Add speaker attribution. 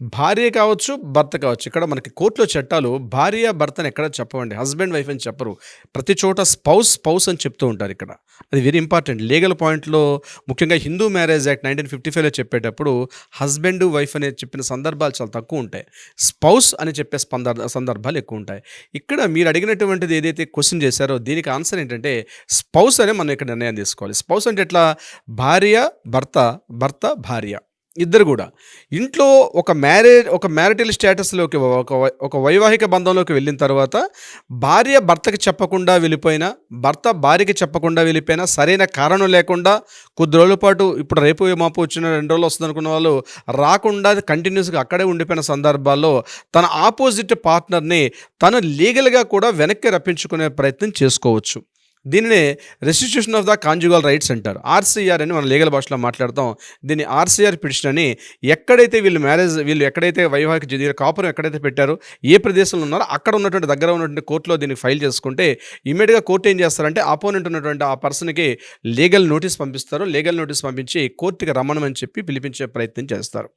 Speaker 1: భార్య కావచ్చు, భర్త కావచ్చు. ఇక్కడ మనకి కోర్ట్‌లో చట్టాలు భార్య, భర్తని ఎక్కడ చెప్పవండి. హస్బెండ్, వైఫ్ అని చెప్పరు. ప్రతి చోట స్పౌస్ అని చెప్తూ ఉంటారిక్కడ. అది వెరీ ఇంపార్టెంట్. లీగల్ పాయింట్‌లో ముఖ్యంగా హిందూ మ్యారేజ్ యాక్ట్ 1955లో చెప్పేటప్పుడు హస్బెండ్, వైఫ్ అని చెప్పిన సందర్భాలు చాలా తక్కువుంటాయి. స్పౌస్ అని చెప్పే సందర్భాలు ఎక్కువుంటాయి. ఇక్కడ మీరు అడిగినటువంటిది ఏదైతే క్వెషన్ చేశారో దీనికి ఆన్సర్ ఏంటంటే స్పౌస్ అనే మనం ఇక్కడ నిర్ణయం తీసుకోవాలి. స్పౌస్ అంటే ఎట్లా? భార్య, భర్త, భర్త, భార్య. ఇద్దరు గూడా. ఇంట్లో ఒక మ్యారిటల్ స్టేటస్‌లోకి ఒక వైవాహిక బంధంలోకి వెళ్ళిన తర్వాత భార్య భర్తకి చెప్పకుండా వెళ్ళిపోయినా, భర్త భార్యకి చెప్పకుండా వెళ్ళిపోయినా, సరైన కారణం లేకుండా కొద్ది రోజుల పాటు ఇప్పుడు రేపు మాపు వచ్చిన 2 రోజులు వస్తుందనుకున్న వాళ్ళు రాకుండా కంటిన్యూస్‌గా అక్కడే ఉండిపోయిన సందర్భాల్లో తన ఆపోజిట్ పార్ట్నర్‌ని తను లీగల్‌గా కూడా వెనక్కి రప్పించుకునే ప్రయత్నం చేసుకోవచ్చు. దీనినే restitution of the conjugal rights అంటారు. ఆర్‌సీఆర్ అని మనం లీగల్ భాషలో మాట్లాడతాం. దీన్ని ఆర్‌సీఆర్ పిటిషన్ అని ఎక్కడైతే వీళ్ళు ఎక్కడైతే వైవాహిక కాపురం ఎక్కడైతే పెట్టారో, ఏ ప్రదేశంలో ఉన్నారో అక్కడ ఉన్నటువంటి దగ్గర ఉన్నటువంటి కోర్ట్‌లో దీనికి ఫైల్ చేసుకుంటే ఇమ్మీడియేట్‌గా కోర్ట్ ఏం చేస్తారంటే అపోనెంట్ ఉన్నటువంటి ఆ పర్సన్‌కి లీగల్ నోటీస్ పంపిస్తారు. లీగల్ నోటీస్ పంపించి కోర్ట్‌కి రమ్మనమని చెప్పి పిలిపించే ప్రయత్నం చేస్తారు.